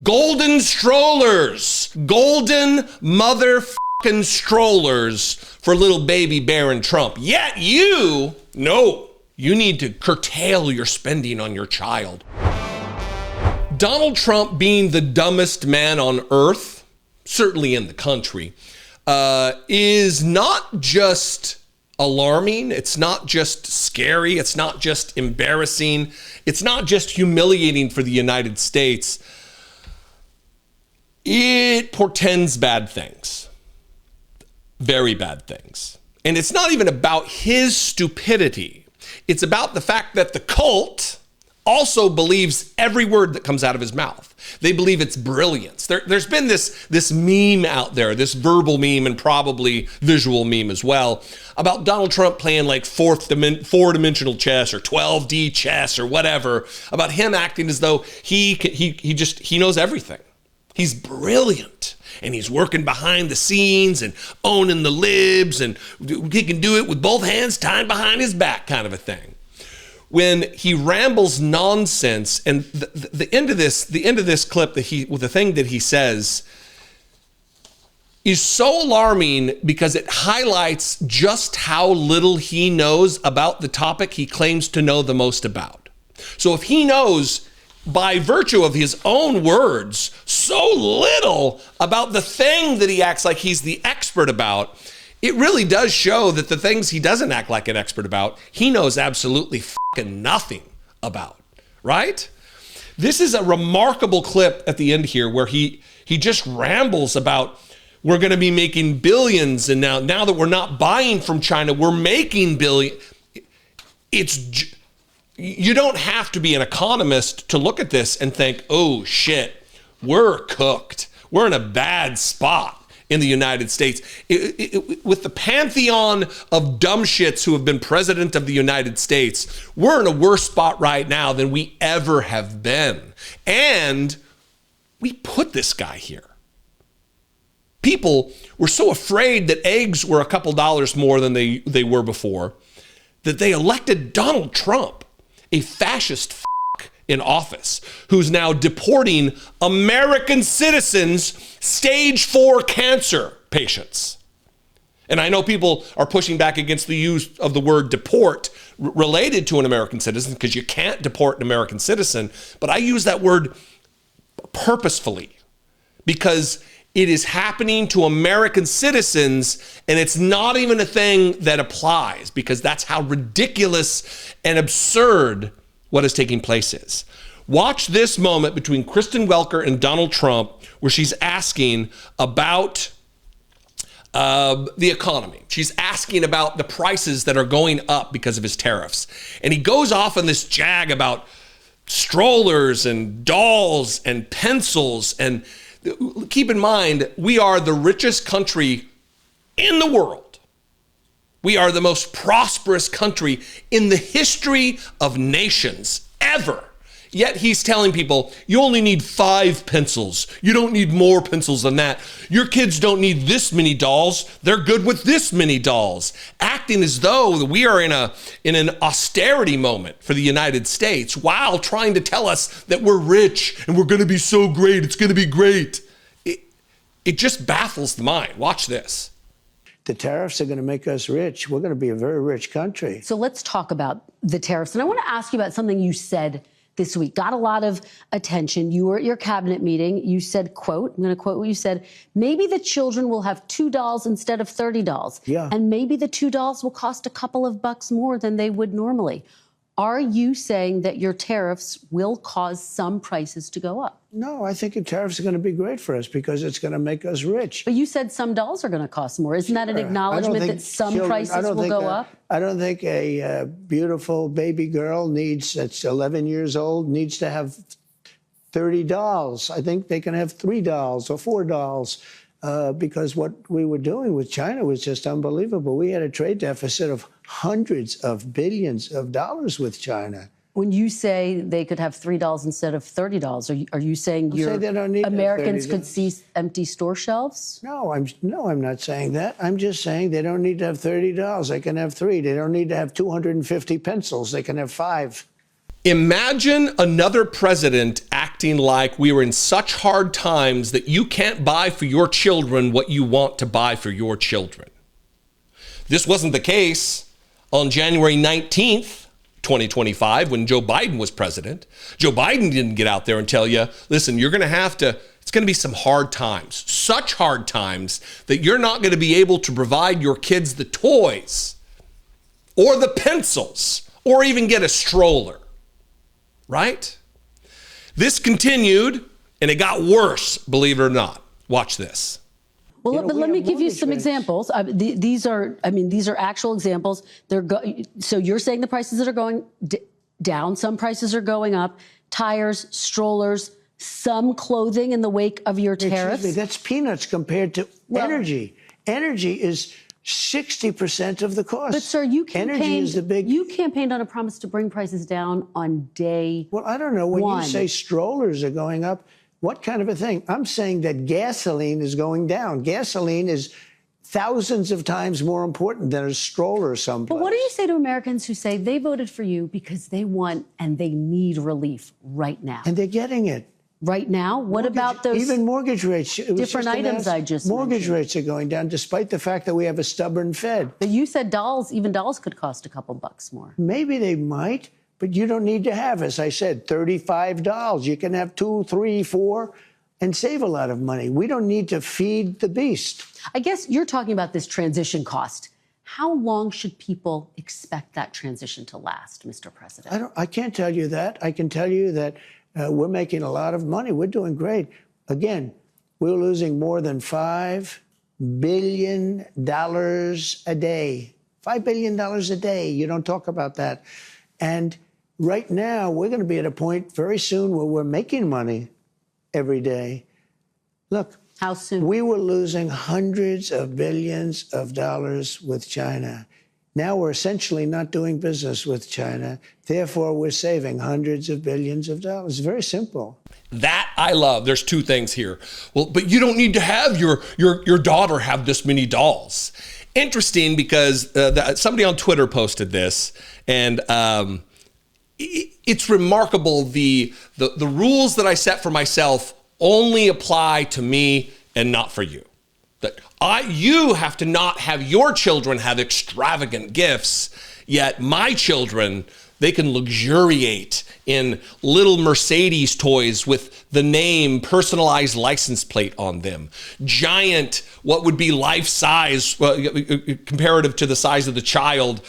golden strollers, golden motherfucking strollers for little baby Barron Trump. Yet you need to curtail your spending on your child. Donald Trump being the dumbest man on earth, certainly in the country, is not just alarming. It's not just scary. It's not just embarrassing. It's not just humiliating for the United States. It portends bad things, very bad things. And it's not even about his stupidity. It's about the fact that the cult also believes every word that comes out of his mouth. They believe it's brilliance. There's been this meme out there, this verbal meme and probably visual meme as well, about Donald Trump playing like four-dimensional chess or 12D chess or whatever, about him acting as though he knows everything. He's brilliant, and he's working behind the scenes and owning the libs, and he can do it with both hands tied behind his back, kind of a thing. When he rambles nonsense, and the end of this clip, the thing that he says is so alarming because it highlights just how little he knows about the topic he claims to know the most about. So if he knows, by virtue of his own words, so little about the thing that he acts like he's the expert about, it really does show that the things he doesn't act like an expert about, he knows absolutely fucking nothing about, right? This is a remarkable clip at the end here where he just rambles about, we're going to be making billions, and now that we're not buying from China, we're making billions. You don't have to be an economist to look at this and think, oh shit, we're cooked. We're in a bad spot in the United States. With the pantheon of dumb shits who have been president of the United States, we're in a worse spot right now than we ever have been. And we put this guy here. People were so afraid that eggs were a couple dollars more than they were before that they elected Donald Trump, a fascist in office, who's now deporting American citizens, stage 4 cancer patients. And I know people are pushing back against the use of the word deport related to an American citizen, because you can't deport an American citizen, but I use that word purposefully because it is happening to American citizens, and it's not even a thing that applies, because that's how ridiculous and absurd what is taking place is. Watch this moment between Kristen Welker and Donald Trump where she's asking about the economy. She's asking about the prices that are going up because of his tariffs. And he goes off on this jag about strollers and dolls and pencils. And keep in mind, we are the richest country in the world. We are the most prosperous country in the history of nations ever. Yet he's telling people, you only need 5 pencils. You don't need more pencils than that. Your kids don't need this many dolls. They're good with this many dolls. Acting as though we are in an austerity moment for the United States while trying to tell us that we're rich and we're going to be so great. It's going to be great. It just baffles the mind. Watch this. The tariffs are going to make us rich. We're going to be a very rich country. So let's talk about the tariffs. And I want to ask you about something you said this week. Got a lot of attention. You were at your cabinet meeting. You said, quote, I'm going to quote what you said, maybe the children will have $2 instead of $30. Yeah. And maybe the $2 will cost a couple of bucks more than they would normally. Are you saying that your tariffs will cause some prices to go up? No, I think the tariffs are going to be great for us because it's going to make us rich. But you said some dolls are going to cost more. Isn't that an acknowledgement that some prices will go up? I don't think a beautiful baby girl that's 11 years old needs to have 30 dolls. I think they can have 3 dolls or 4 dolls because what we were doing with China was just unbelievable. We had a trade deficit of hundreds of billions of dollars with China. When you say they could have $3 instead of $30, are you saying Americans could see empty store shelves? No, I'm not saying that. I'm just saying they don't need to have $30. They can have 3. They don't need to have 250 pencils. They can have 5. Imagine another president acting like we were in such hard times that you can't buy for your children what you want to buy for your children. This wasn't the case on January 19th, 2025, when Joe Biden was president. Joe Biden didn't get out there and tell you, listen, you're going to have to, it's going to be some hard times, such hard times that you're not going to be able to provide your kids the toys or the pencils or even get a stroller, right? This continued and it got worse, believe it or not. Watch this. Well, but let me give you some examples. These are actual examples. So you're saying the prices that are going down, some prices are going up, tires, strollers, some clothing in the wake of your tariffs. Excuse me, that's peanuts compared to energy. Energy is 60% of the cost. But sir, you campaigned on a promise to bring prices down on day Well, I don't know. When you say strollers are going up, what kind of a thing? I'm saying that gasoline is going down. Gasoline is thousands of times more important than a stroller someplace. But what do you say to Americans who say they voted for you because they want and they need relief right now? And they're getting it. Right now? What about those even mortgage rates? different items I just Mortgage mentioned? rates are going down despite the fact that we have a stubborn Fed. But you said even dolls could cost a couple bucks more. Maybe they might. But you don't need to have, as I said, $35. You can have 2, 3, 4 and save a lot of money. We don't need to feed the beast. I guess you're talking about this transition cost. How long should people expect that transition to last, Mr. President? I can't tell you that. I can tell you that we're making a lot of money. We're doing great. Again, we're losing more than $5 billion a day. $5 billion a day. You don't talk about that. And right now, we're going to be at a point very soon where we're making money every day. Look. How soon? We were losing hundreds of billions of dollars with China. Now we're essentially not doing business with China. Therefore, we're saving hundreds of billions of dollars. Very simple. That I love. There's two things here. Well, but you don't need to have your daughter have this many dolls. Interesting, because somebody on Twitter posted this, and it's remarkable. The rules that I set for myself only apply to me and not for you. That you have to not have your children have extravagant gifts, yet my children, they can luxuriate in little Mercedes toys with the name personalized license plate on them. Giant, what would be life-size, comparative to the size of the child,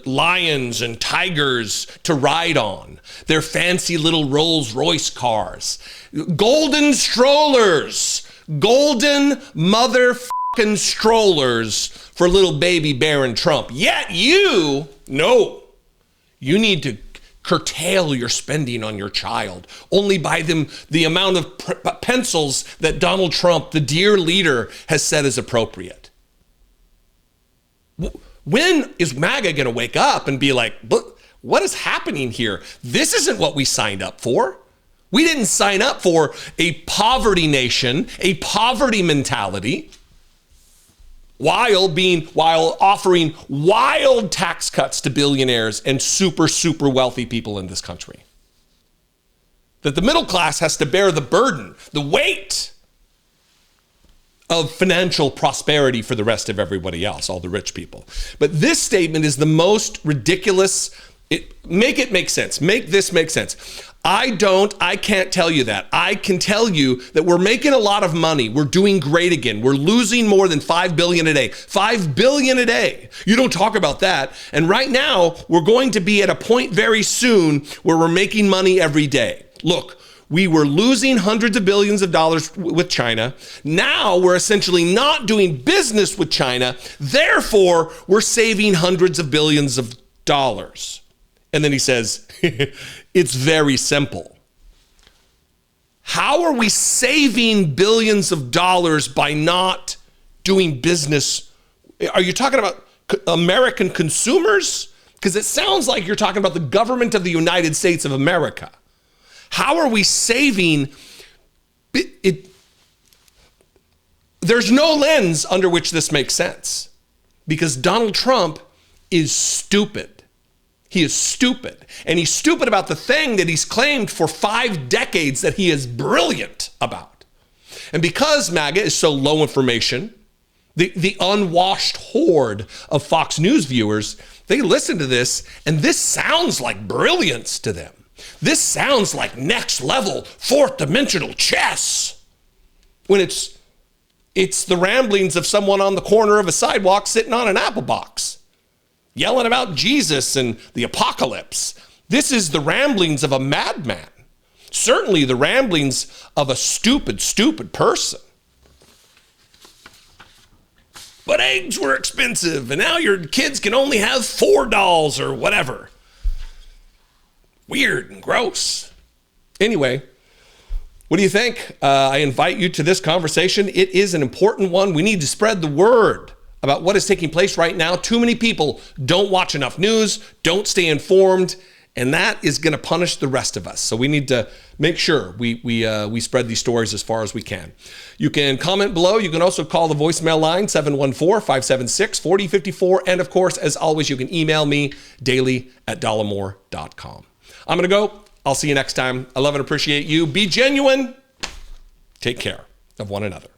lions and tigers to ride on. Their fancy little Rolls-Royce cars. Golden strollers. Golden motherfucking strollers for little baby Barron Trump. Yet you need to curtail your spending on your child. Only buy them the amount of pencils that Donald Trump, the dear leader, has said is appropriate. When is MAGA going to wake up and be like, look, what is happening here? This isn't what we signed up for. We didn't sign up for a poverty nation, a poverty mentality, while offering wild tax cuts to billionaires and super, super wealthy people in this country. That the middle class has to bear the burden, the weight of financial prosperity for the rest of everybody else, all the rich people. But this statement is the most ridiculous. Make it make sense. Make this make sense. I can't tell you that. I can tell you that we're making a lot of money. We're doing great again. We're losing more than $5 billion a day. $5 billion a day. You don't talk about that. And right now, we're going to be at a point very soon where we're making money every day. Look, we were losing hundreds of billions of dollars with China. Now we're essentially not doing business with China. Therefore, we're saving hundreds of billions of dollars. And then he says, it's very simple. How are we saving billions of dollars by not doing business? Are you talking about American consumers? Because it sounds like you're talking about the government of the United States of America. How are we saving it? There's no lens under which this makes sense, because Donald Trump is stupid. He is stupid. And he's stupid about the thing that he's claimed for 5 decades that he is brilliant about. And because MAGA is so low information, the unwashed horde of Fox News viewers, they listen to this, and this sounds like brilliance to them. This sounds like next level, 4th dimensional chess. When it's the ramblings of someone on the corner of a sidewalk sitting on an apple box, yelling about Jesus and the apocalypse. This is the ramblings of a madman. Certainly the ramblings of a stupid, stupid person. But eggs were expensive, and now your kids can only have 4 dolls or whatever. Weird and gross. Anyway, what do you think? I invite you to this conversation. It is an important one. We need to spread the word about what is taking place right now. Too many people don't watch enough news, don't stay informed, and that is going to punish the rest of us. So we need to make sure we spread these stories as far as we can. You can comment below. You can also call the voicemail line, 714-576-4054. And of course, as always, you can email me daily@dollemore.com. I'm going to go. I'll see you next time. I love and appreciate you. Be genuine. Take care of one another.